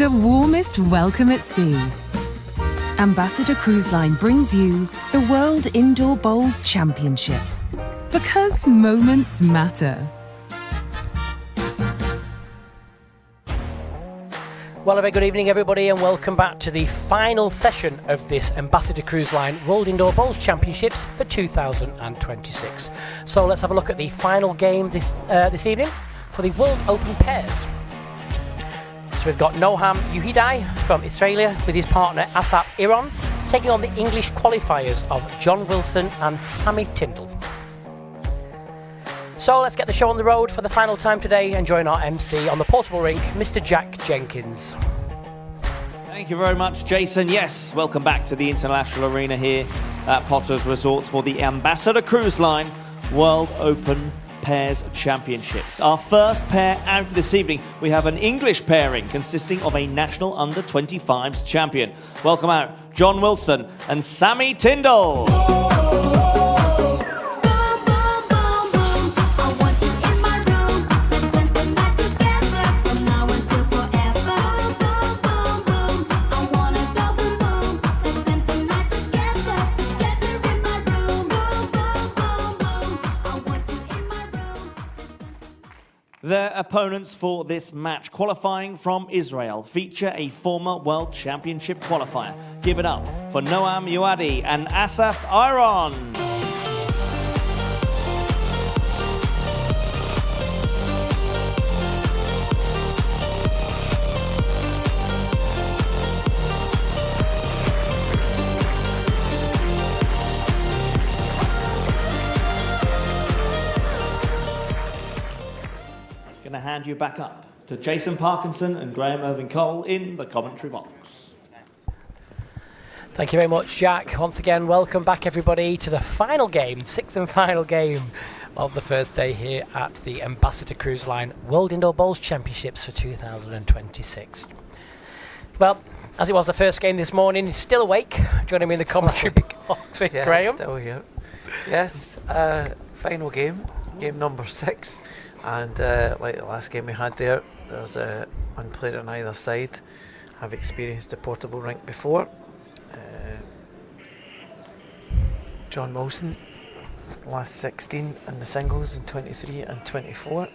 The warmest welcome at sea. Ambassador Cruise Line brings you the World Indoor Bowls Championship. Because moments matter. Well, a very good evening, everybody, and welcome back to the final session of this Ambassador Cruise Line World Indoor Bowls Championships for 2026. So let's have a look at the final game this evening for the World Open Pairs. So we've got Noam Yehudai from Australia with his partner Asaf Iron taking on the English qualifiers of John Wilson and Sammy Tindall. So let's get the show on the road for the final time today and join our MC on the portable rink, Mr. Jack Jenkins. Thank you very much, Jason. Yes, welcome back to the International Arena here at Potter's Resorts for the Ambassador Cruise Line World Open Pairs Championships. Our first pair out this evening, we have an English pairing consisting of a national under-25s champion. Welcome out, John Wilson and Sammy Tindall. Their opponents for this match, qualifying from Israel, feature a former World Championship qualifier. Give it up for Noam Yehudai and Asaf Iron. Going to hand you back up to Jason Parkinson and Graham Irving Cole in the commentary box. Thank you very much, Jack. Once again, welcome back, everybody, to the final game, sixth and final game of the first day here at the Ambassador Cruise Line World Indoor Bowls Championships for 2026. Well, as it was the first game this morning, he's still awake. Joining me in the commentary box with Graham. Still here. Yes, final game number 6. And like the last game we had there was one player on either side. I've experienced a portable rink before. John Wilson, last 16 in the singles in 23 and 24.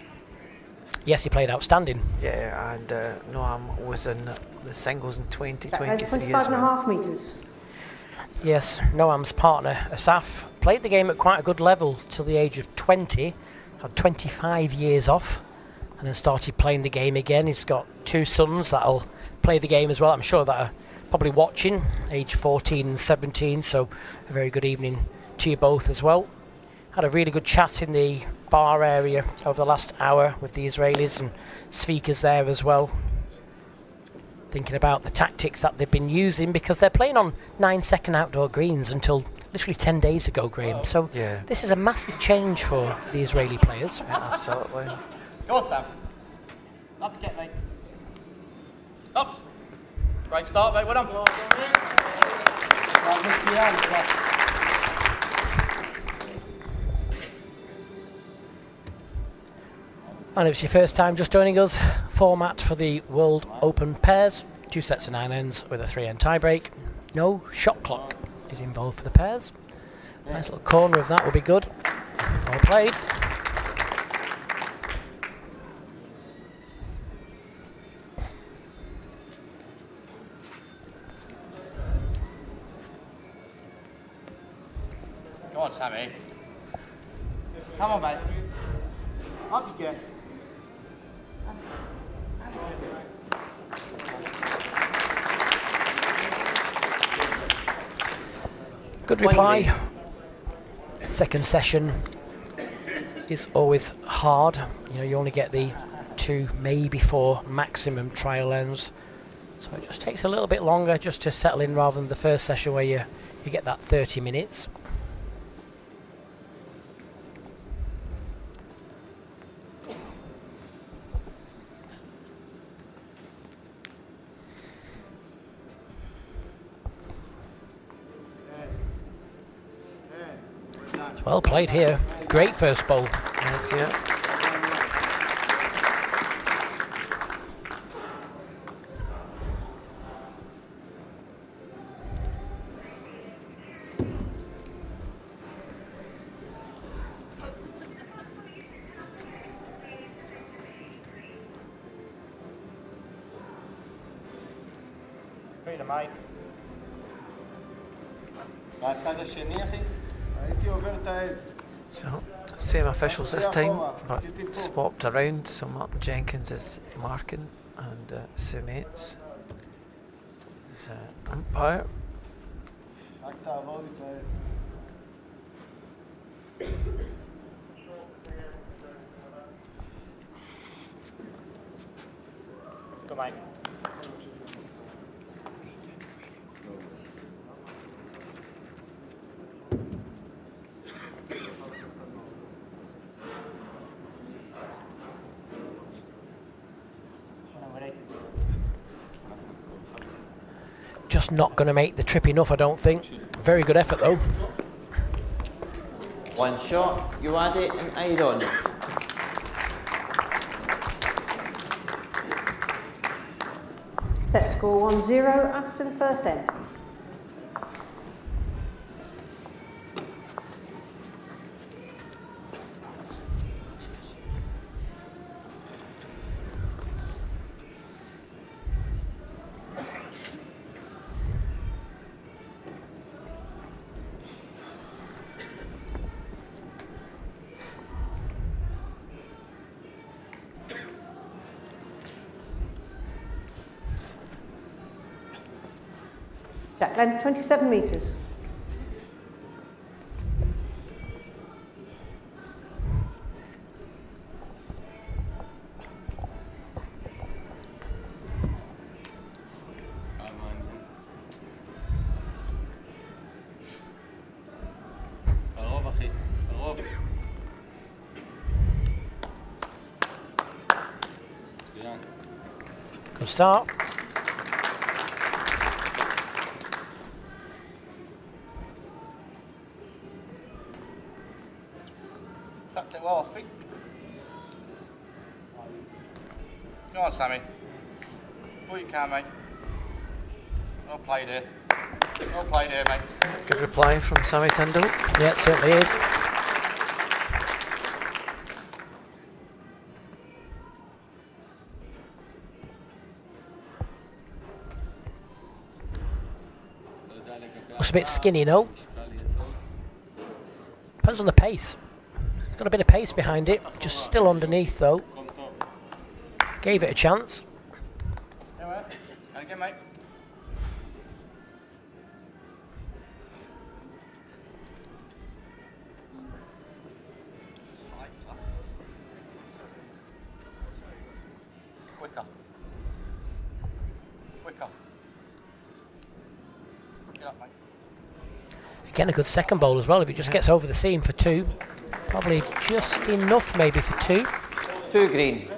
Yes, he played outstanding. Yeah, and Noam was in the singles in 2023 25 and a half metres. Yes, Noam's partner, Asaf, played the game at quite a good level till the age of 20. Had 25 years off and then started playing the game again. He's got 2 sons that'll play the game as well. I'm sure that are probably watching, age 14 and 17, so a very good evening to you both as well. Had a really good chat in the bar area over the last hour with the Israelis and speakers there as well, thinking about the tactics that they've been using because they're playing on 9-second outdoor greens until literally 10 days ago, Graham. So yeah, this is a massive change for the Israeli players. Yeah, absolutely. Go on, Sam. Up and get, mate. Up. Great start, mate. Well done. And if it's your first time just joining us, format for the World Open Pairs, 2 sets of 9 ends with a 3-end tiebreak. No shot clock is involved for the pairs. Nice little corner of that will be good. Well played. Go on, Sammy. Come on, mate. Up you go. Good reply. Second session is always hard. You know, you only get the 2, maybe 4 maximum trial ends. So it just takes a little bit longer just to settle in rather than the first session where you get that 30 minutes. Well played here. Great first bowl. Yes, yeah. Later, mate. Right, play this in here, So, same officials this time, but swapped around. So Martin Jenkins is marking and Sue Mates is umpire. Go, mate. Just not going to make the trip enough, I don't think. Very good effort, though. One shot, you add it and aid on. Set score 1-0 after the first end. Jack length 27 metres. Good start. Tapped it well, I think. Go on, Sammy. All you can, mate. Well played here. Well played here, mate. Good reply from Sammy Tindall. Yeah, it certainly is. Looks a bit skinny, no? Depends on the pace. It's got a bit of pace behind it. Just still underneath, though. Gave it a chance. And again, mate. Quicker. Quicker. Get up, mate. Again, a good second bowl as well. If it just gets over the seam for two. Probably just enough, maybe, for two. 2 green.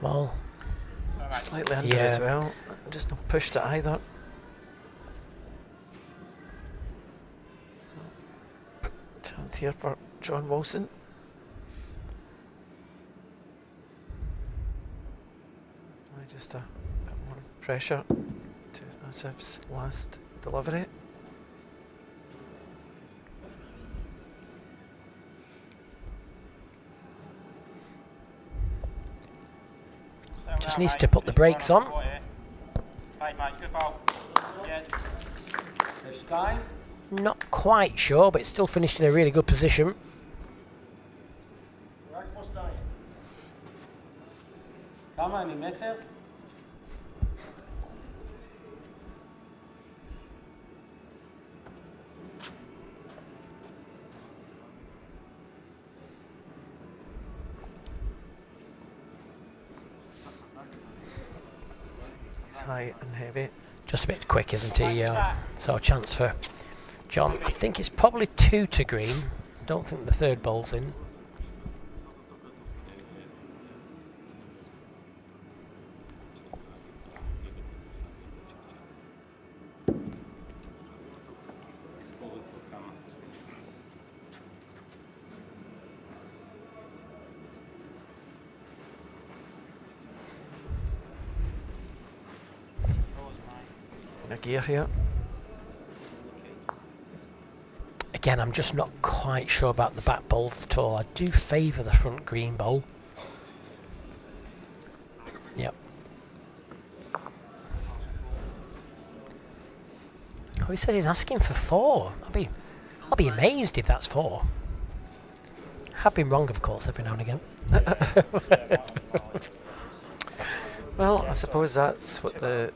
Well, Slightly under Yeah. as well. Just not pushed it either. So, chance here for John Wilson. Just a bit more pressure to Asif's last delivery. just needs to put the brakes on. Right, mate, good ball. Yeah. Not quite sure, but it's still finished in a really good position. Kama ni meter. He's high and heavy. Just a bit quick, isn't he? So a chance for John. I think it's probably 2 to green. Don't think the third ball's in. a gear here. Again, I'm just not quite sure about the back bowls at all. I do favour the front green bowl. Yep. Oh, he says he's asking for 4. I'll be amazed if that's 4. Have been wrong, of course, every now and again. Well, I suppose that's what the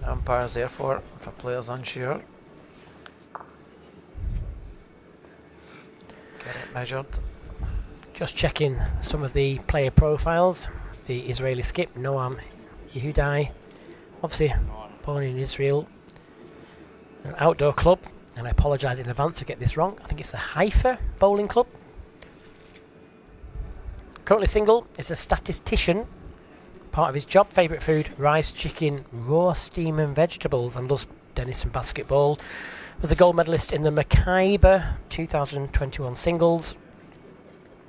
umpire's there for, if a player's unsure. Get it measured. Just checking some of the player profiles. The Israeli skip, Noam Yehudai, obviously born in Israel, an outdoor club, and I apologise in advance to get this wrong. I think it's the Haifa Bowling Club. Currently single, is a statistician. Part of his job, favourite food, rice, chicken, raw steam and vegetables, and loves tennis and basketball. Was a gold medalist in the Makaiba 2021 singles.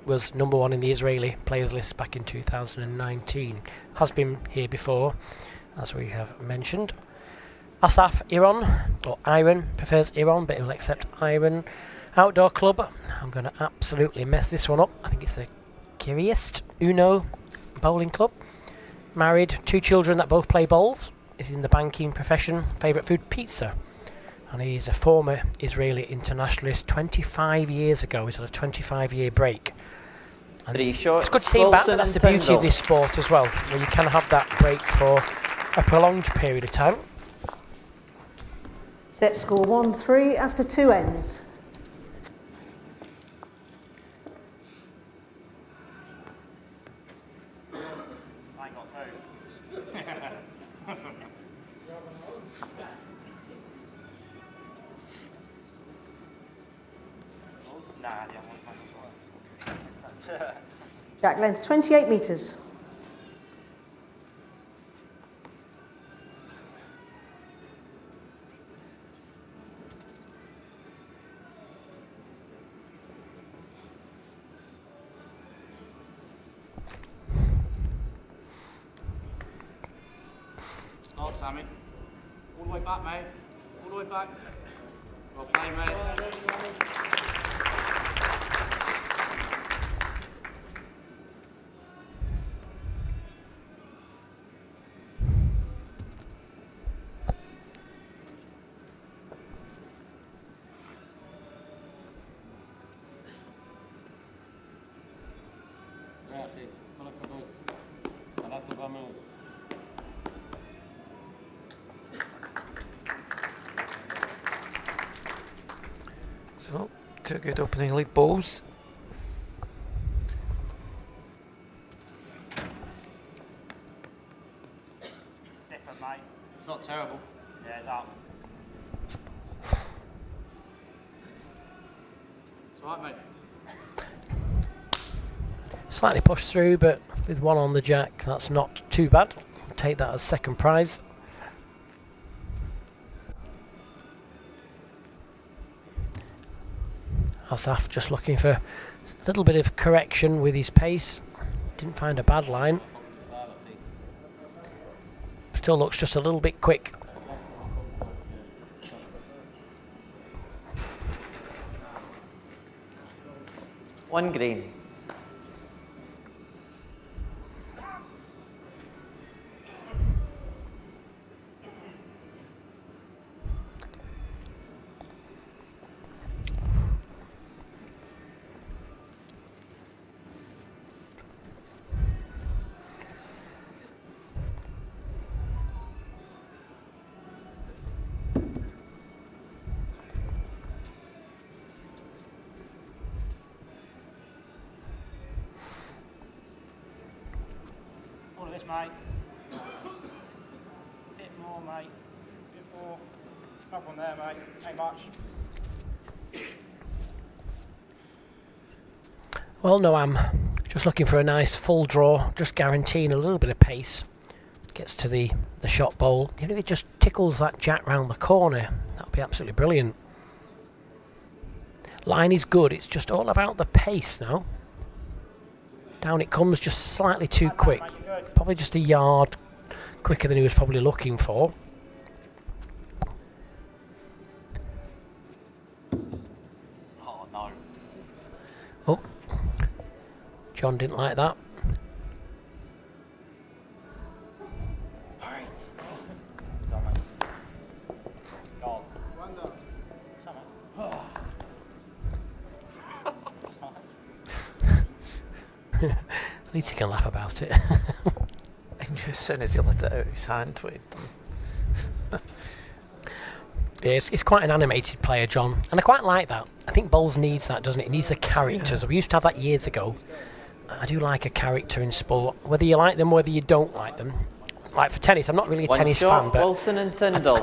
Was number 1 in the Israeli players list back in 2019. Has been here before, as we have mentioned. Asaf Iran, or Iron, prefers Iran, but he'll accept Iron. Outdoor club, I'm going to absolutely mess this one up. I think it's the Kiriest Uno Bowling Club. Married, 2 children that both play bowls. Is in the banking profession. Favourite food, pizza. And he's a former Israeli internationalist. 25 years ago, he's had a 25-year break. And 3 shots. it's good to see him back, but Wilson that's the and beauty Tindall. of this sport as well, where you can have that break for a prolonged period of time. Set score 1-3 after 2 ends. Jack length 28 metres. Stop, Sammy. All the way back, mate. All the way back. Well played, mate. So, 2 good opening lead bowls. Different, mate. It's not terrible. Yeah, it's up. It's alright, mate. Slightly pushed through, but with 1 on the jack, that's not too bad. I'll take that as second prize. Asaf just looking for a little bit of correction with his pace. Didn't find a bad line. Still looks just a little bit quick. One green. All of this, mate. Bit more, mate. Bit more. Another one there, mate. Ain't much. Well, no, I'm just looking for a nice full draw, just guaranteeing a little bit of pace. Gets to the shot bowl. Even if it just tickles that jack round the corner, that would be absolutely brilliant. Line is good, it's just all about the pace now. Down it comes, just slightly too quick. Probably just a yard quicker than he was probably looking for. John didn't like that. At least he can laugh about it. I knew as soon as he let it out of his hand what he'd done. Yeah, he's quite an animated player, John, and I quite like that. I think bowls needs that, doesn't it? It needs a character. Yeah. We used to have that years ago. I do like a character in sport, whether you like them, whether you don't like them. Like for tennis, I'm not really a One tennis shot, fan, but Wilson and I Tindall.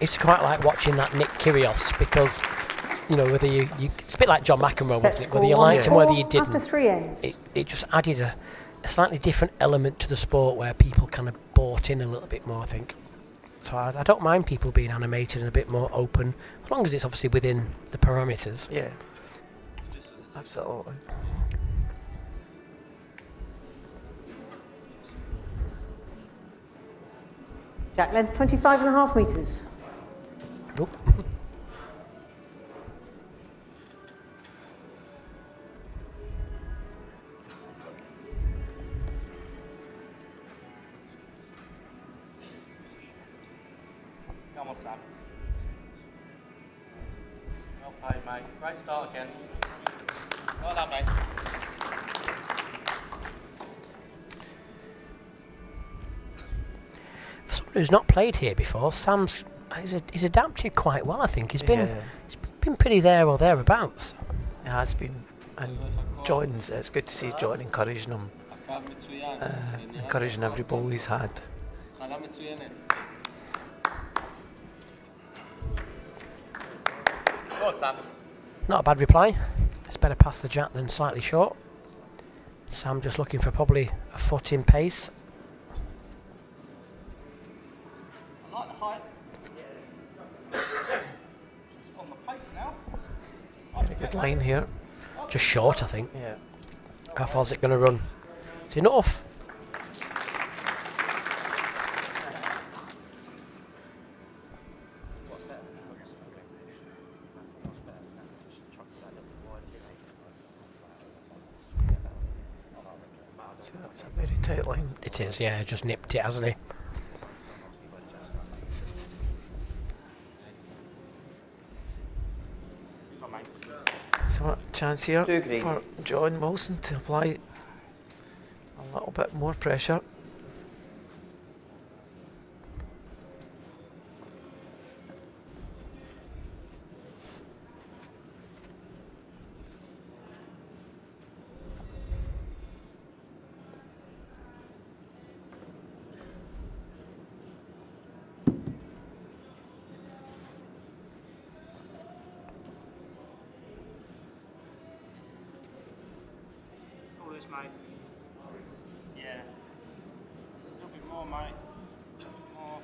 it's quite like watching that Nick Kyrgios because, you know, whether you it's a bit like John McEnroe, Set wasn't it? score Whether you liked him, 1-4 whether you after didn't. 3 ends. It just added a slightly different element to the sport where people kind of bought in a little bit more, I think. So I don't mind people being animated and a bit more open, as long as it's obviously within the parameters. Yeah. Absolutely. Jack length 25.5 metres. Oop. Come on, Sam. Well played, mate. Great start again. Well done, mate. For someone who's not played here before, he's adapted quite well, I think. He's been pretty there or thereabouts. It has been. And John's, it's good to see John encouraging him, encouraging every ball he's had. Go on, Sam. Not a bad reply. It's better past the jack than slightly short. Sam just looking for probably a foot in pace. I like the height. Just on the pace now. Very good line here. Just short, I think. Yeah. How far is it going to run? It's enough. See, that's a very tight line. It is, yeah. Just nipped it, hasn't he? So what chance here Two green. for John Wilson to apply a little bit more pressure. All this, mate. Yeah. A little bit more, mate. More.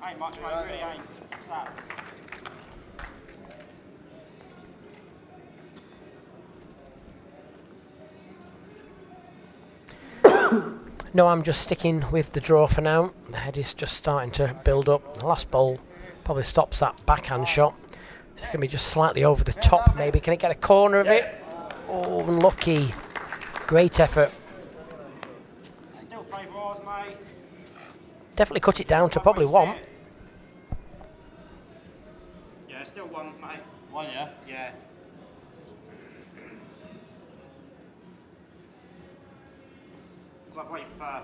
Ain't much, mate. Really ain't. What's that? No, I'm just sticking with the draw for now. The head is just starting to build up. The last bowl probably stops that backhand shot. It's going to be just slightly over the top, maybe. Can it get a corner of it? Oh, unlucky. Great effort. Still favour ours, mate. Definitely cut it down to probably one. Yeah, still one, mate. One, yeah? Yeah. It's like what you prefer.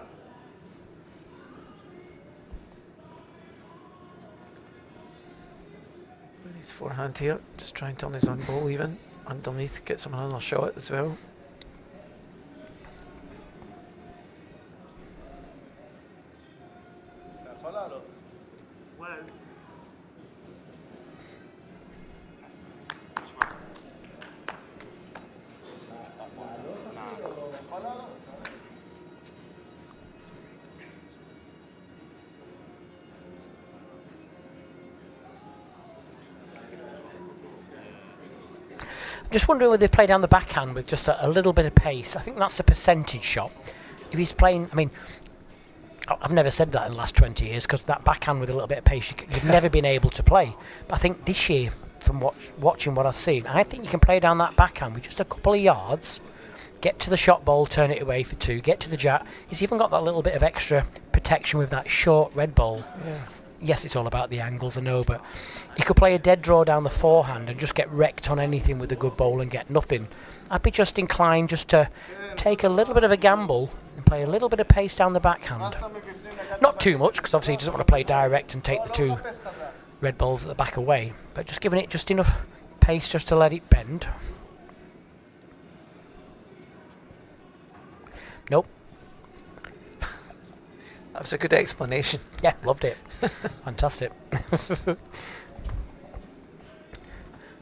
With his forehand here, just trying to turn his own ball even underneath, get some another shot as well. Well. I'm just wondering whether they play down the backhand with just a little bit of pace. I think that's the percentage shot. If he's playing, I mean, I've never said that in the last 20 years because that backhand with a little bit of pace you've never been able to play. But I think this year, from watching what I've seen, I think you can play down that backhand with just a couple of yards get to the shot ball, turn it away for 2, get to the jack. He's even got that little bit of extra protection with that short red ball. Yeah. Yes, it's all about the angles, I know, but he could play a dead draw down the forehand and just get wrecked on anything with a good bowl and get nothing. I'd be just inclined just to take a little bit of a gamble and play a little bit of pace down the backhand. Not too much, because obviously he doesn't want to play direct and take the 2 red balls at the back away, but just giving it just enough pace just to let it bend. Nope. That was a good explanation. Yeah, loved it. Fantastic.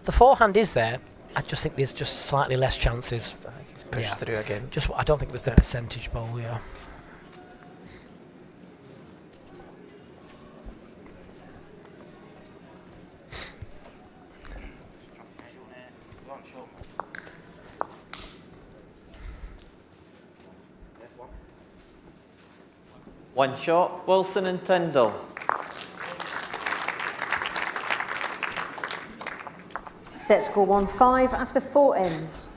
The forehand is there. I just think there's just slightly less chances. I think he's pushed through again. Just I don't think it was the percentage bowl, yeah. One shot, Wilson and Tindall. Set score 1-5 after 4 ends.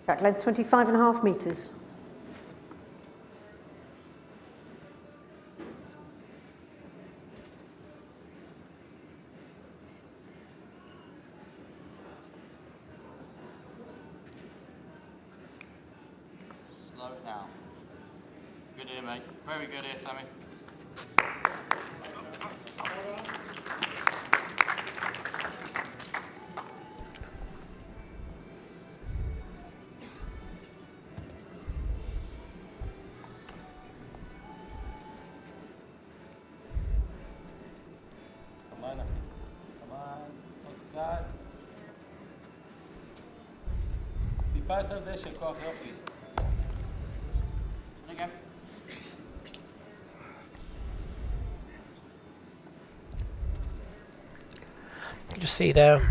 Track length 25.5 metres. Slow it down. Good here, mate. Very good here, Sammy. deixa, corre ao fim. Again. You can just see there,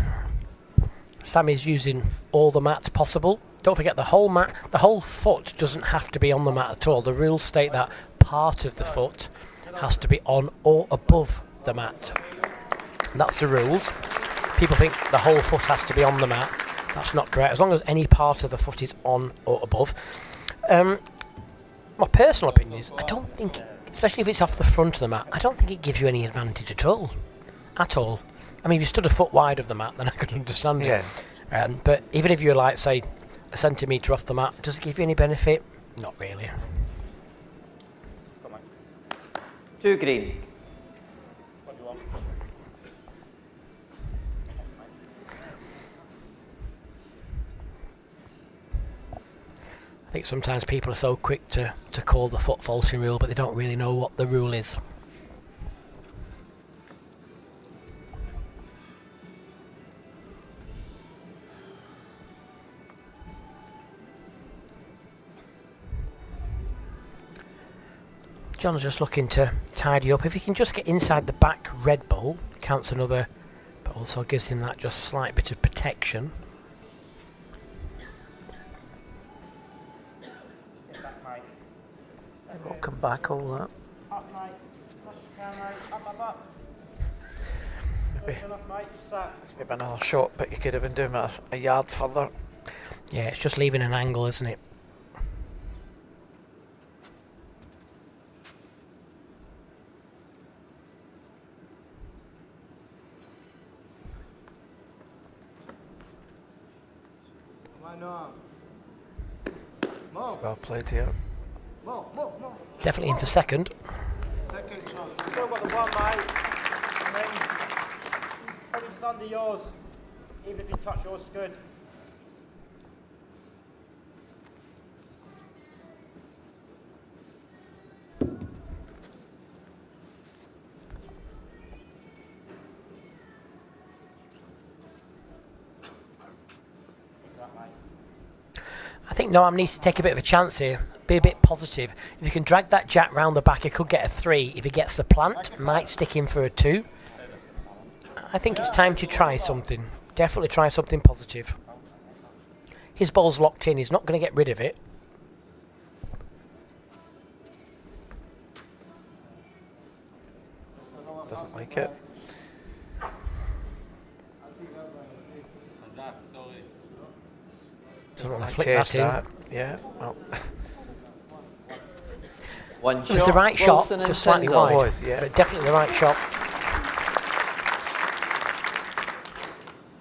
Sammy's using all the mats possible. Don't forget the whole mat, the whole foot doesn't have to be on the mat at all. The rules state that part of the foot has to be on or above the mat. And that's the rules. People think the whole foot has to be on the mat. That's not correct. As long as any part of the foot is on or above. My personal opinion is, I don't think, especially if it's off the front of the mat, I don't think it gives you any advantage at all. At all. I mean, if you stood a foot wide of the mat, then I could understand it. Yeah. But even if you're like, say, a centimetre off the mat, does it give you any benefit? Not really. Come on. 2 green. What do you want? I think sometimes people are so quick to call the foot faulting rule, but they don't really know what the rule is. John's just looking to tidy up. If he can just get inside the back red ball, counts another, but also gives him that just slight bit of protection. Get back, mate. We'll come back all that. Up, mate. Push you can, mate. Up, up, up. Maybe, Good enough, mate. Sat. it's maybe another shot, but you could have been doing it a yard further. Yeah, it's just leaving an angle, isn't it? Well played here. Definitely in for second. Still got the one, mate. I mean, probably just under yours. Even if you touch yours, it's good. I think Noam needs to take a bit of a chance here. be a bit positive. If you can drag that jack round the back, he could get a 3. If he gets the plant, might stick him for a 2. I think it's time to try something. Definitely try something positive. His ball's locked in. He's not going to get rid of it. Doesn't like it. Doesn't want to flick that in. Yeah. Well. One It was the right shot, Wilson and just slightly Tindall. wide. It was, yeah. But definitely the right shot.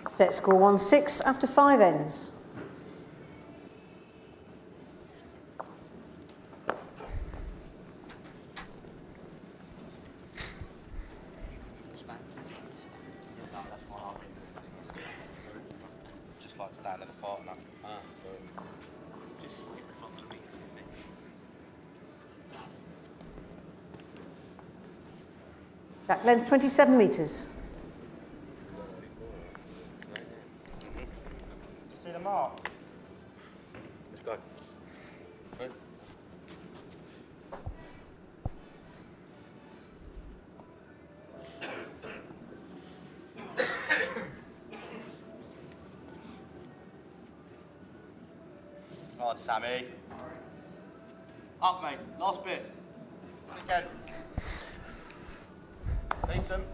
Set score 1-6 after 5 ends. Just like stand at the partner. Just slip the front of me for this thing. Jack length 27 metres. See the mark? Let's go. Good. Come on, Sammy. Up, mate. Last bit. Again. Decent.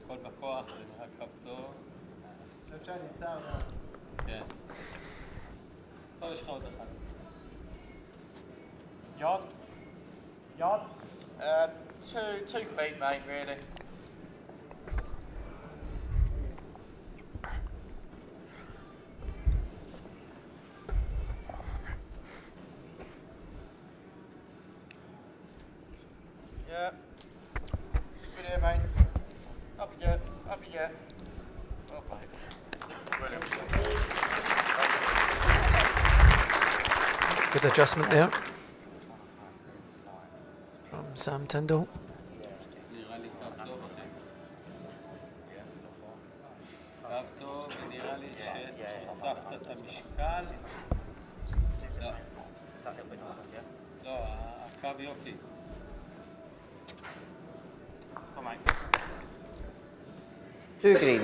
הכל בכוח, אני רק כפתור. אני חושב שאני נמצא, אבל... כן. טוב, יש לך עוד אחד. Yard? Yard? 2 feet, mate, really. Yeah. Good here, mate. Up you get, up you get. Oh, mate. Brilliant. Good adjustment there from Sam Tindall. נראה לי קו טוב, אחי. קו טוב, ונראה לי שהוספת את המשקל. לא. לא, הקו יופי. Come on. 2 green.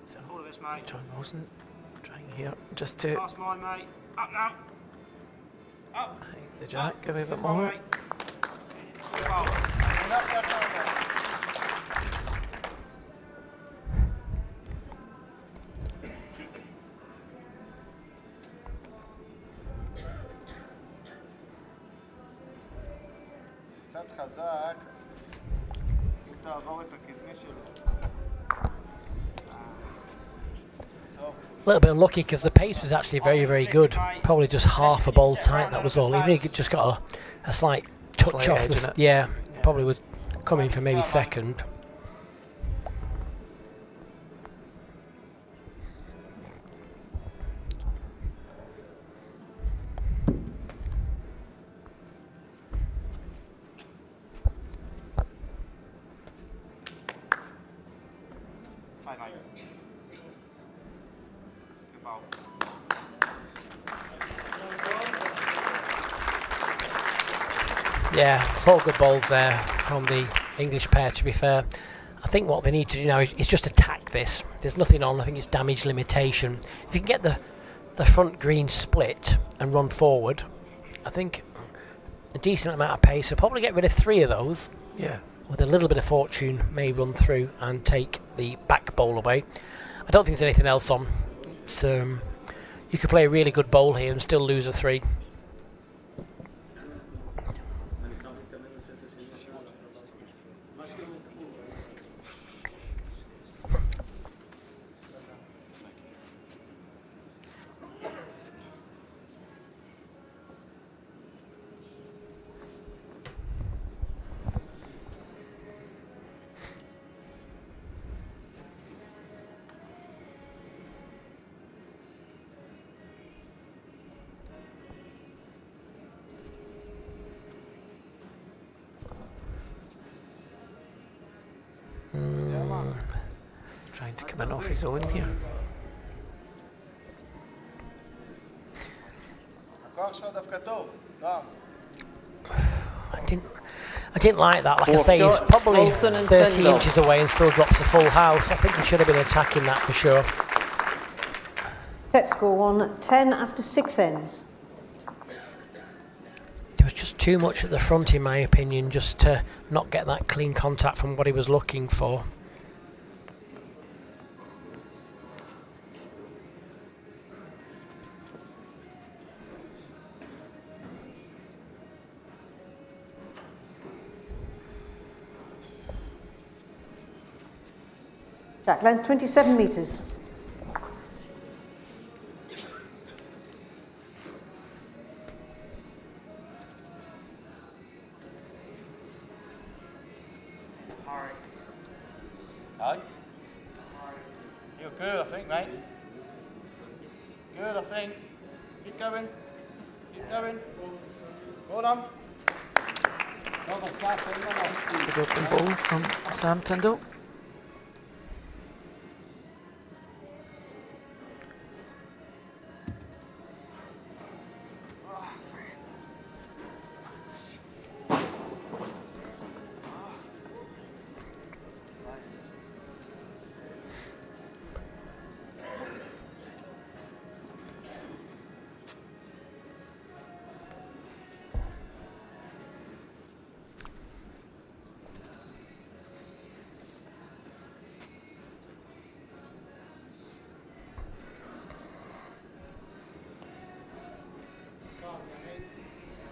So All of this, mate. John Wilson trying here just to Pass mine, mate. Up now. Up. hide the jack a wee bit Come on, more. mate. Good ball. קצת חזק, אם תעבור את הקדמי שלו. A little bit unlucky because the pace was actually very, very good. Probably just half a ball tight, that was all. Even if he just got a slight touch Slight off edge the... in it. Yeah, probably would come in for maybe second. Fine, mate. Good ball. Yeah, 4 good balls there from the English pair, to be fair. I think what they need to do now is just attack this. There's nothing on. I think it's damage limitation. If you can get the front green split and run forward, I think a decent amount of pace. So probably get rid of 3 of those. Yeah. With a little bit of fortune, may run through and take the back bowl away. I don't think there's anything else on. So you could play a really good bowl here and still lose a 3. coming off his own here. I didn't like that. Like I say, he's shots, probably Wilson and 30 Tindall. inches away and still drops a full house. I think he should have been attacking that for sure. Set score 1-10 after 6 ends. There was just too much at the front, in my opinion, just to not get that clean contact from what he was looking for. Jack length 27 metres. Aye. You're good, I think, mate. Good, I think. Keep going. Keep going. Hold on. Good open ball from Sam Tindall.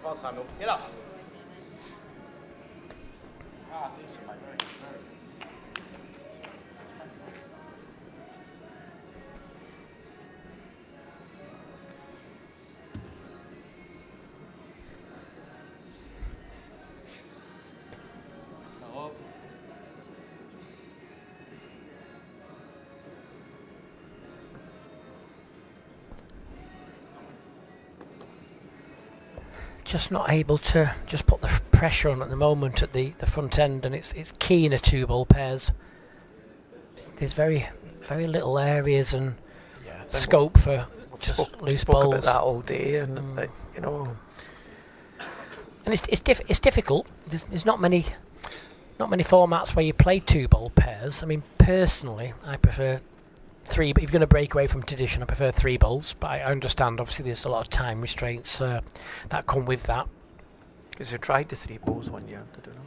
Come on, Samuel. Get up. Ah, decent, mate. Very good. Very good. Just not able to just put the pressure on at the moment at the front end, and it's key in a 2-ball pairs. There's very little areas and scope for just loose spoke balls. about that all day, and you know, And it's difficult. There's not many formats where you play 2-ball pairs. I mean, personally, I prefer 3. But if you're going to break away from tradition, I prefer 3 balls. But I understand, obviously, there's a lot of time restraints that come with that. because you tried the 3 balls one year, did you know?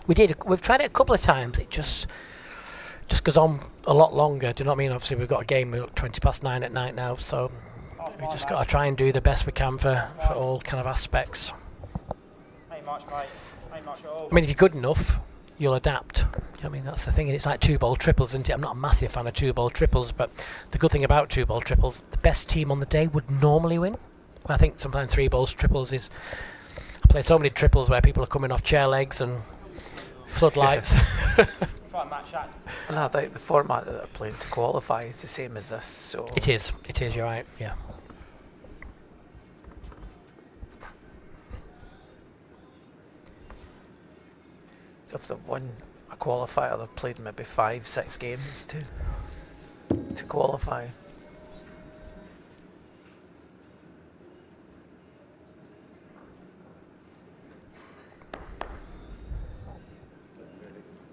We did. We've tried it a couple of times. It just goes on a lot longer. Do you know what I mean? Obviously, we've got a game. We're 9:20 at night now, so we just got to try and do the best we can for all kind of aspects. Ain't much, mate. Ain't much at all. I mean, if you're good enough, you'll adapt. You know what I mean, that's the thing. And it's like 2-ball triples, isn't it? I'm not a massive fan of 2-ball triples, but the good thing about 2-ball triples, the best team on the day would normally win. Well, I think sometimes 3-balls triples is. I play so many triples where people are coming off chair legs and floodlights. Try and match that. And I think the format that they're playing to qualify is the same as this, so It is. You're right. Yeah. so if they've won a qualifier, they've played maybe 5-6 games to qualify.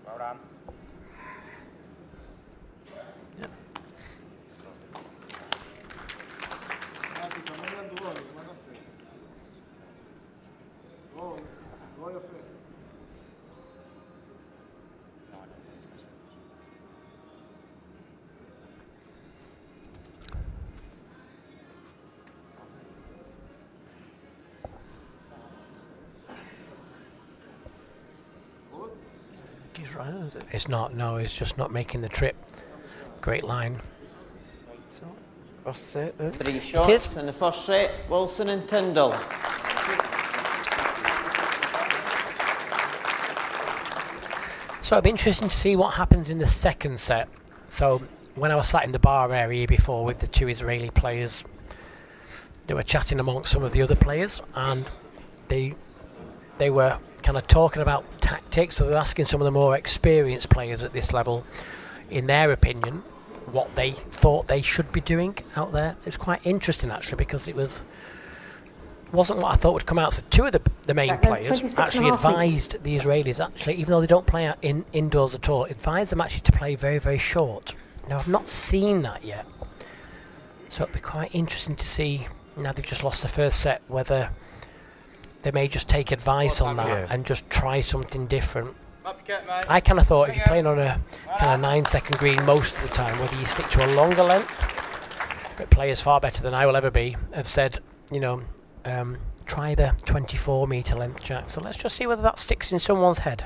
Well done. He's running, is it? It's not. No, it's just not making the trip. Great line. So, first set then. 3 is. shots in the first set, Wilson and Tindall. So it'll be interesting to see what happens in the second set. So when I was sat in the bar area before with the 2 Israeli players, they were chatting amongst some of the other players, and they were kind of talking about tactics. So they were asking some of the more experienced players at this level, in their opinion, what they thought they should be doing out there. It's quite interesting actually, because it wasn't what I thought would come out. So two of the main That goes players 26 actually and a half advised the Israelis, actually, even though they don't play out indoors at all, advised them actually to play very, very short. Now, I've not seen that yet. So it'll be quite interesting to see, now they've just lost the first set, whether they may just take advice on that and just try something different. I kind of thought if you're playing on a kind of 9-second green most of the time, whether you stick to a longer length, but players far better than I will ever be have said, you know, try the 24-metre length, Jack. So let's just see whether that sticks in someone's head.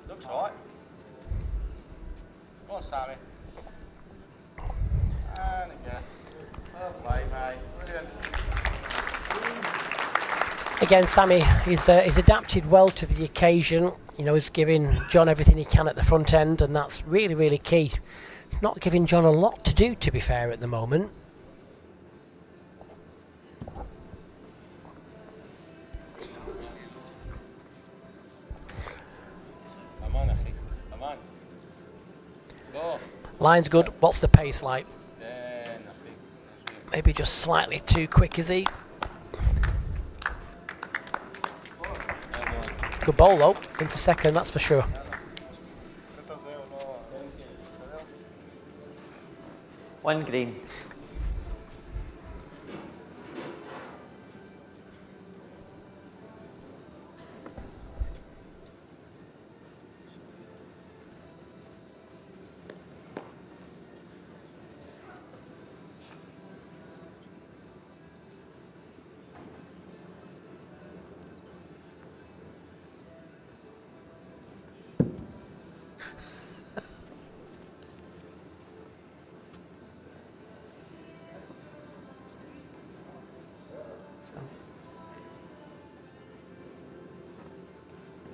Looks right. Go on, Sammy. And again. Well played, mate. Brilliant. Again, Sammy he's adapted well to the occasion. You know, he's giving John everything he can at the front end, and that's really, really key. Not giving John a lot to do, to be fair, at the moment. Line's good. What's the pace like? Maybe just slightly too quick, is he? Good ball though, in for second, that's for sure. One green.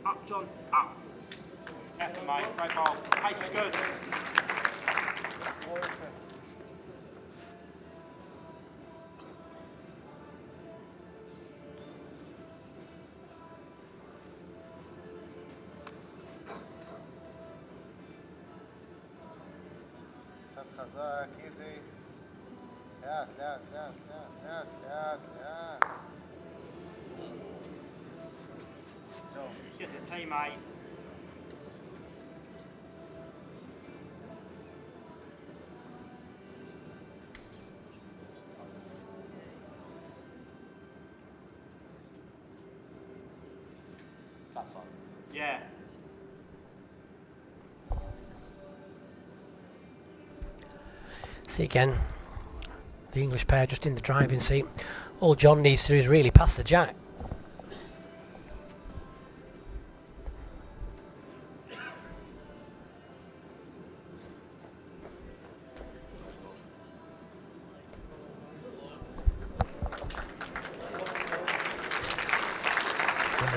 Up, John, up. Effort, mate, great ball. Pace was good. קצת חזק, איזי. לאט, לאט, לאט, לאט, לאט, לאט. Get the team, mate. That's on. Yeah. See again, the English pair just in the driving seat. All John needs to do is really pass the Jack.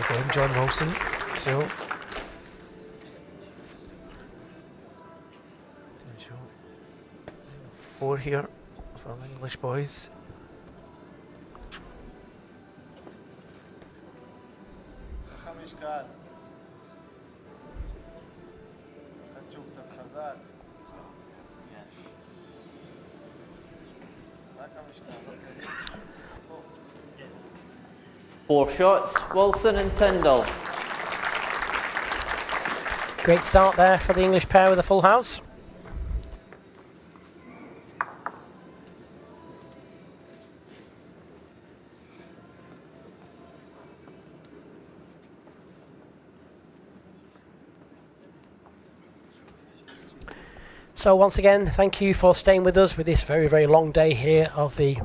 Again, John Wilson, so 4 here from English boys. המשקל. חצ'ו קצת חזק. רק המשקל. 4 shots, Wilson and Tindall. Great start there for the English pair with a full house. So once again, thank you for staying with us with this very, very long day here of the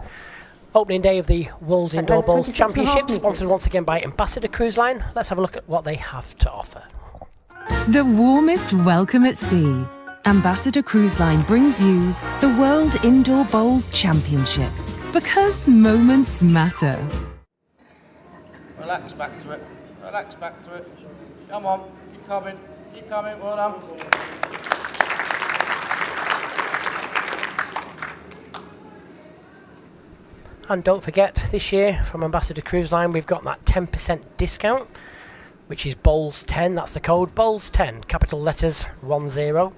opening day of the World Indoor Bowls Championships, sponsored once again by Ambassador Cruise Line. Let's have a look at what they have to offer. The warmest welcome at sea. Ambassador Cruise Line brings you the World Indoor Bowls Championship. Because moments matter. Relax back to it. Relax back to it. Come on. Keep coming. Keep coming. Well done. And don't forget, this year from Ambassador Cruise Line, we've got that 10% discount, which is BOWLS10. That's the code, BOWLS10, capital letters 10.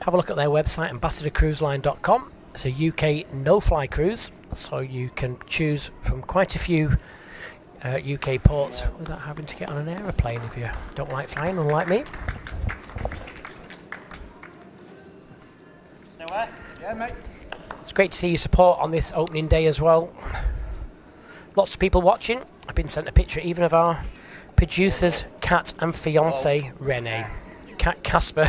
Have a look at their website, ambassadorcruiseline.com. It's a UK no-fly cruise, so you can choose from quite a few UK ports without having to get on an aeroplane if you don't like flying, unlike me. Still there? Yeah, mate. It's great to see your support on this opening day as well. Lots of people watching. I've been sent a picture even of our producer's cat and fiance Renee. Cat Casper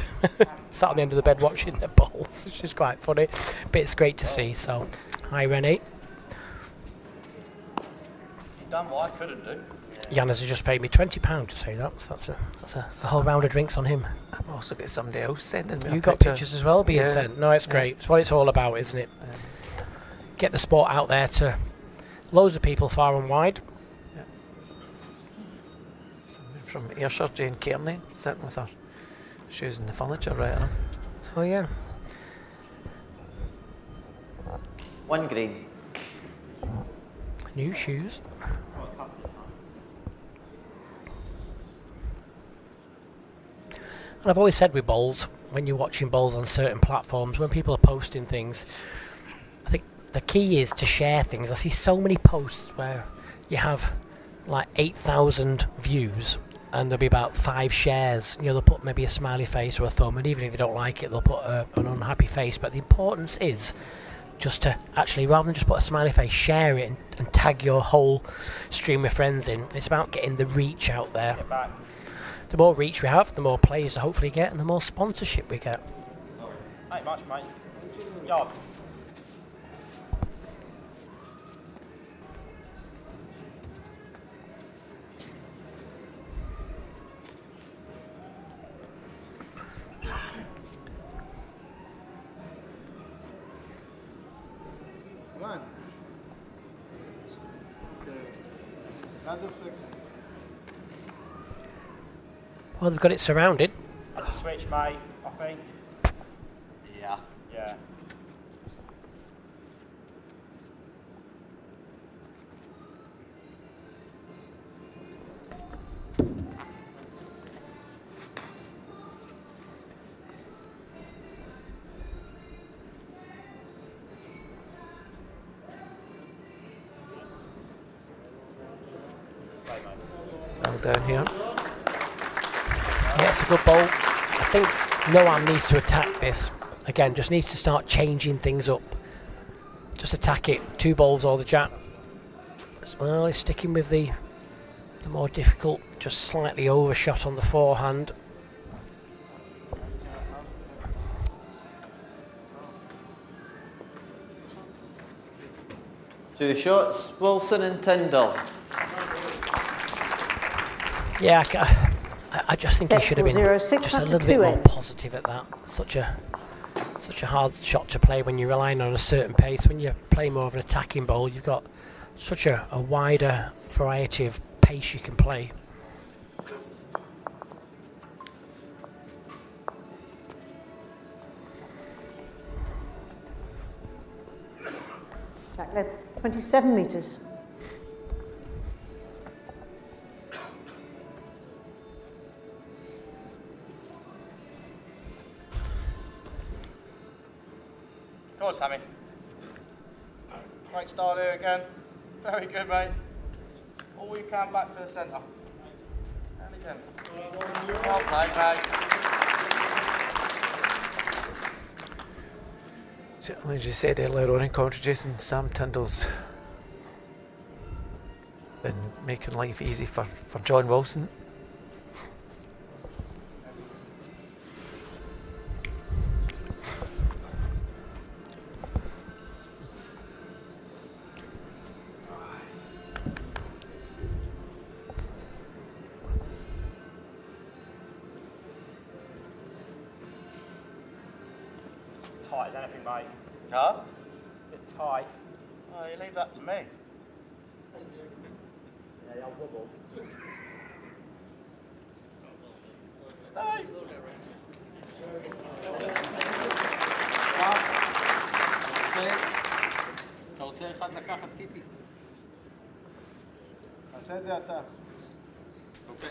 sat on the end of the bed watching the bowls, which is quite funny, but it's great to see. So, hi Renee. You've done what I couldn't do. Yannis has just paid me £20 to say that. So that's a whole round of drinks on him. I've also got somebody else sending me You a got picture. pictures as well being sent. No, it's great. It's what it's all about, isn't it? Get the sport out there to loads of people far and wide. Somebody from Ayrshire, Jane Kearney, sitting with her shoes and the furniture right on them. Oh yeah. 1 green. New shoes. And I've always said with bowls, when you're watching bowls on certain platforms, when people are posting things, I think the key is to share things. I see so many posts where you have like 8,000 views and there'll be about 5 shares. You know, they'll put maybe a smiley face or a thumb, and even if they don't like it, they'll put an unhappy face. But the importance is just to actually, rather than just put a smiley face, share it and tag your whole stream of friends in. It's about getting the reach out there. The more reach we have, the more players to hopefully get, and the more sponsorship we get. Ain't much, mate. Job. Come on. Another fix. Well, they've got it surrounded. Switch, mate, I think. Yeah. Yeah. Well down here. Yeah, it's a good bowl. I think Noam needs to attack this. Again, just needs to start changing things up. Just attack it. 2 bowls or the jab. Well, he's sticking with the more difficult, just slightly overshot on the forehand. Two shots, Wilson and Tindall. Yeah, I just think he should have been 0-6 just a after little bit 2 more ends. positive at that. Such a hard shot to play when you're relying on a certain pace. When you play more of an attacking bowl, you've got such a wider variety of pace you can play. Back length 27 metres. Go on, Sammy. Great start here again. Very good, mate. All you can back to the centre. And again. Well played, mate. Certainly, as you said earlier on in commentary, Jason, Sam Tindall's been making life easy for John Wilson. tight as anything, mate. Huh? Bit tight. Oh, you leave that to me. Yeah, I'll wobble. Stay. אתה רוצה אחד לקחת קיטי? תעשה את זה אתה. אוקיי.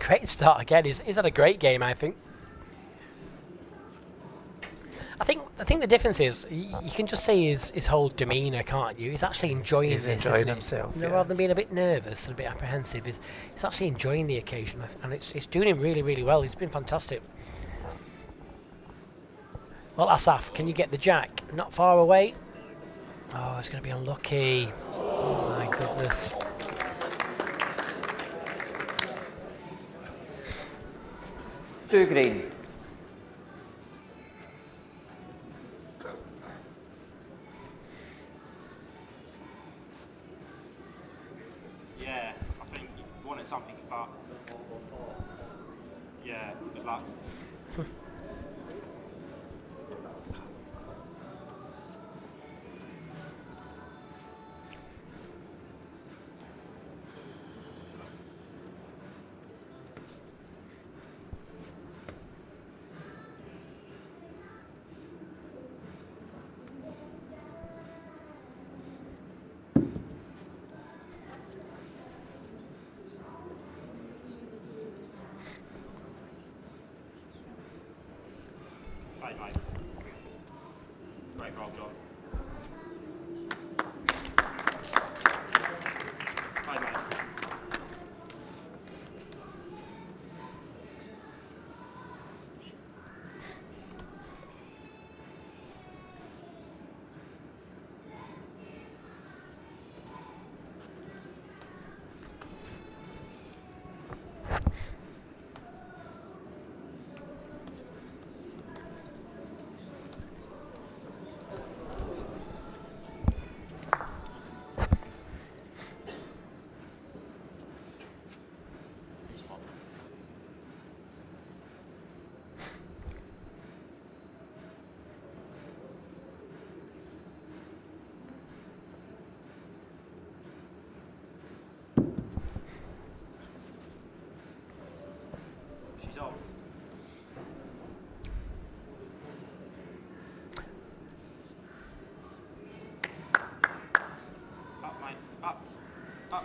Great start again. He's had a great game, I think. I think the difference is you can just see his whole demeanour, can't you? He's actually enjoying He's this, enjoying isn't he? himself, You know, yeah. rather than being a bit nervous and a bit apprehensive, he's actually enjoying the occasion, and it's doing him really, really well. He's been fantastic. Well, Asaf, can you get the jack? Not far away. Oh, it's going to be unlucky. Oh my goodness. Two green. Yeah, I think you wanted something, but yeah, good luck. Hey, mate. Great roll, John. Hey, mate. She's on. Up, mate. Up. Up.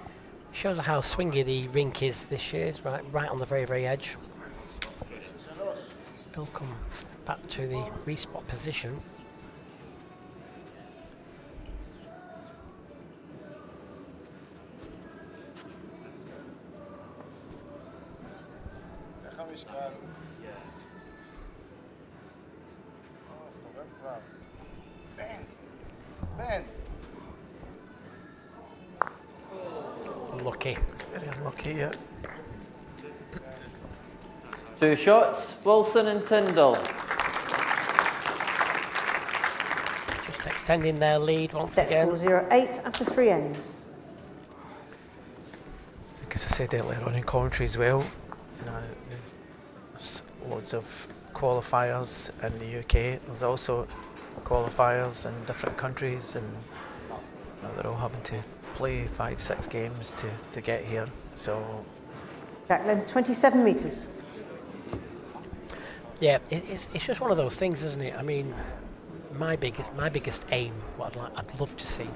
Shows how swingy the rink is this year. It's right on the very, very edge. Still come back to the respot position. Gaan we eens klaar. Ja. Oh, stop even klaar. Ben. Ben. Unlucky. Very unlucky, yeah. Two shots, Wilson and Tindall. Just extending their lead once Set again. score 0-8 after 3 ends. I think, as I said earlier on in commentary as well, you know, there's loads of qualifiers in the UK. There's also qualifiers in different countries, and you know, they're all having to play 5-6 games to get here. So Jack length 27 metres. Yeah, it's just one of those things, isn't it? I mean, my biggest aim, what I'd love to see,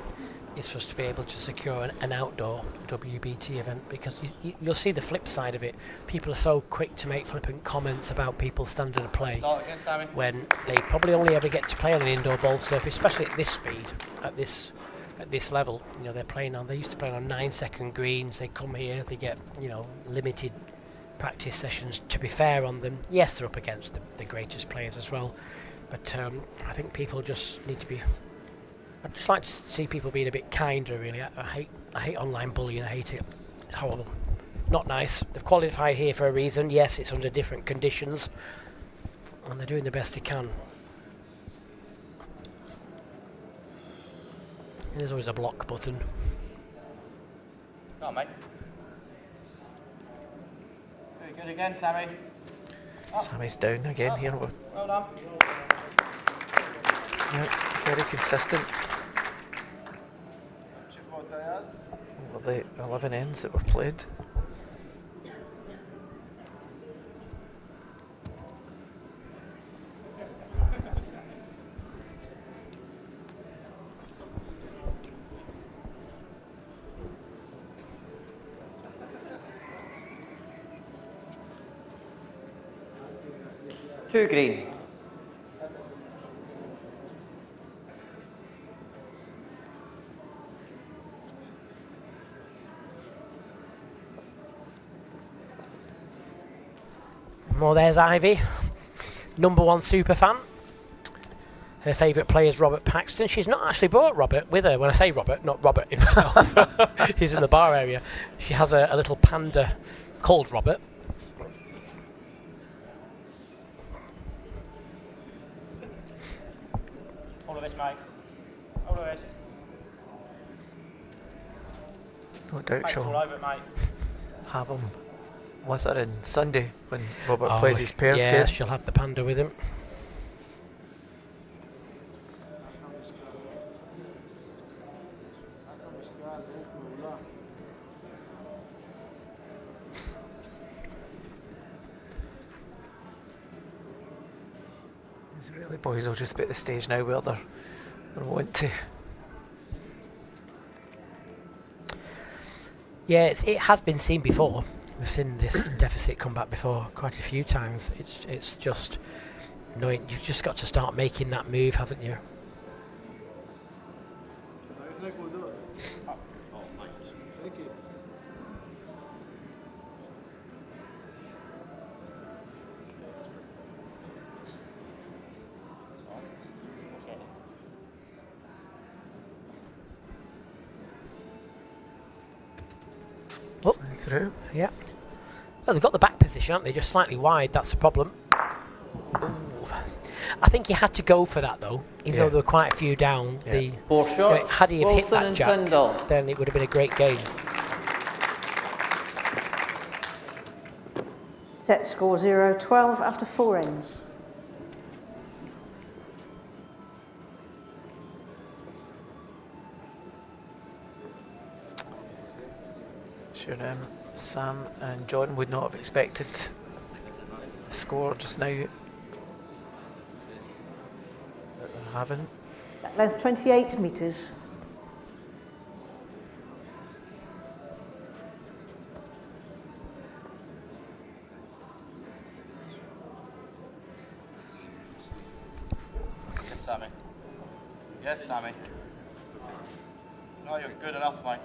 is for us to be able to secure an outdoor WBT event, because you'll see the flip side of it. People are so quick to make flippant comments about people's standard of play Start again, Sammy. when they probably only ever get to play on an indoor bowl surface, especially at this speed, at this level. You know, they used to play on 9-second greens. They come here, they get, you know, limited practice sessions. To be fair on them, yes, they're up against the greatest players as well, but I think people just need to be. I'd just like to see people being a bit kinder, really. I hate online bullying. I hate it. It's horrible. Not nice. They've qualified here for a reason. Yes, it's under different conditions, and they're doing the best they can. And there's always a block button. Go on, mate. Very good again, Sammy. Up. Sammy's down again Up. here. Well done. Yeah, very consistent. Over the 11 ends that were played. Two green. Well, there's Ivy, #1 super fan. Her favourite player is Robert Paxton. She's not actually brought Robert with her. When I say Robert, not Robert himself. He's in the bar area. She has a little panda called Robert. All of this, mate. All of this. No doubt Pace all she'll over it, mate. have him with her on Sunday when Robert plays his pairs yeah, game. she'll have the panda with him. These really boys will just be at the stage now where they're want to. Yeah, it has been seen before. We've seen this deficit come back before quite a few times. It's just knowing you've just got to start making that move, haven't you? Oh, Through. yeah. Well, they've got the back position, haven't they? Just slightly wide. That's a problem. Ooh. I think he had to go for that though, even though there were quite a few down. Yeah. The 4 shots. had he have hit Wilson that and jack, Tindall. then it would have been a great game. Set score 0-12 after 4 ends. Sure, Sam and John would not have expected the score just now that they're having. That length 28 metres. Yes, Sammy. Yes, Sammy. No, you're good enough, mate.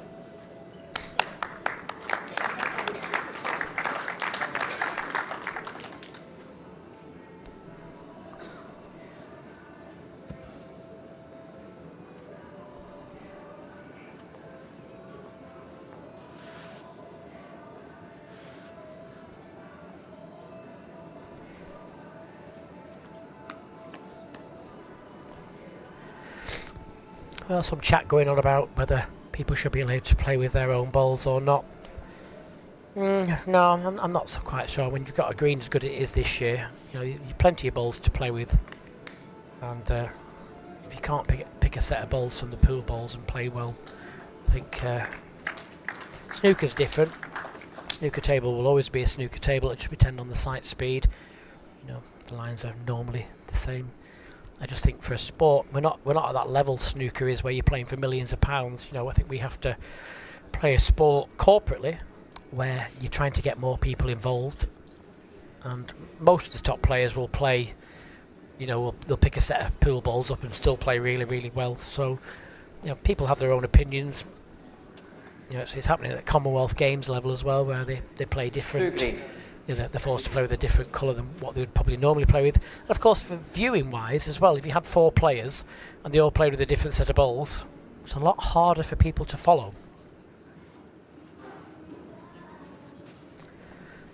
Well, some chat going on about whether people should be allowed to play with their own balls or not. No, I'm not so quite sure. When you've got a green as good as it is this year, you know, you've plenty of balls to play with, and if you can't pick a set of balls from the pool balls and play well, I think snooker's different. Snooker table will always be a snooker table. It just depend on the sight speed. You know, the lines are normally the same. I just think for a sport, we're not at that level snooker is where you're playing for millions of pounds. You know, I think we have to play a sport corporately where you're trying to get more people involved, and most of the top players will play. You know, they'll pick a set of pool balls up and still play really, really well. So, you know, people have their own opinions. You know, it's happening at the Commonwealth Games level as well, where they play different. Two green. You know, they're forced to play with a different colour than what they would probably normally play with. And of course, for viewing wise as well, if you had 4 players and they all played with a different set of balls, it's a lot harder for people to follow.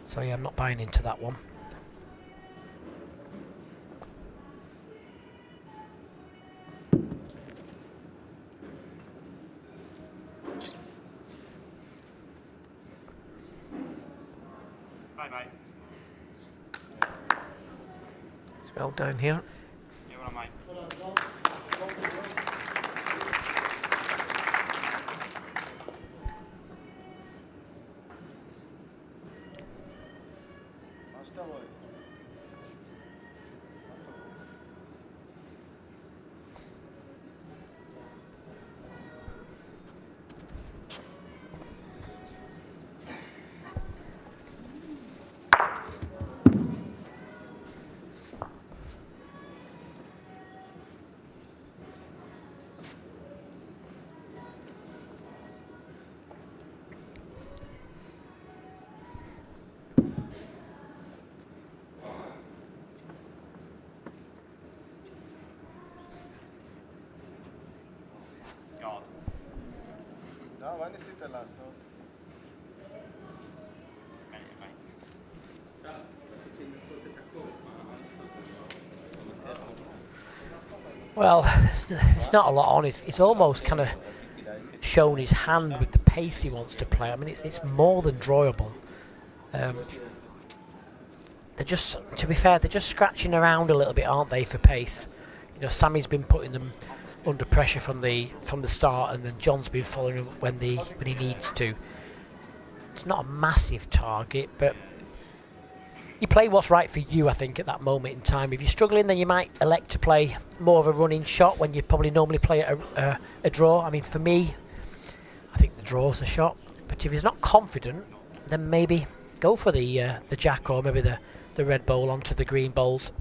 So yeah, I'm not buying into that one. Right, mate. It's well down here. Yeah, well, mate. God. No, when is it the last one? Well, there's not a lot on it. It's almost kind of shown his hand with the pace he wants to play. I mean, it's more than drawable. They're just, to be fair, they're just scratching around a little bit, aren't they, for pace? You know, Sammy's been putting them under pressure from the start, and then John's been following him when he needs to. It's not a massive target, but you play what's right for you, I think, at that moment in time. If you're struggling, then you might elect to play more of a running shot when you probably normally play a draw. I mean, for me, I think the draw's the shot. But if he's not confident, then maybe go for the jack, or maybe the red bowl onto the green bowls.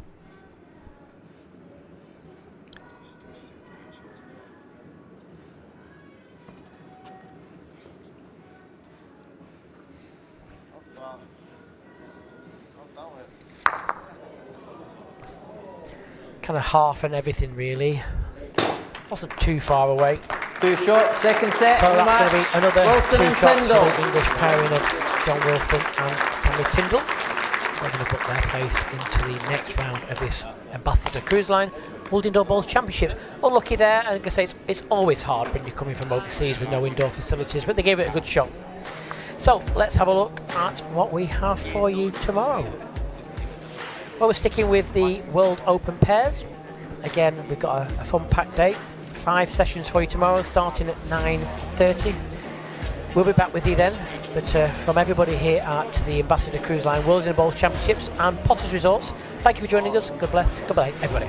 Kind of half and everything, really. Wasn't too far away. 2 shots, second set. So that's going to be another Wilson 2 and shots for Tindall. the English pairing of John Wilson and Sammy Tindall. They're going to book their place into the next round of this Ambassador Cruise Line World Indoor Bowls Championships. Unlucky there, and I can say it's always hard when you're coming from overseas with no indoor facilities, but they gave it a good shot. So let's have a look at what we have for you tomorrow. Well, we're sticking with the World Open pairs. Again, we've got a fun-packed day. 5 sessions for you tomorrow, starting at 9:30. We'll be back with you then. But from everybody here at the Ambassador Cruise Line World Indoor Bowls Championships and Potters Resorts, thank you for joining us. God bless. Goodbye, everybody.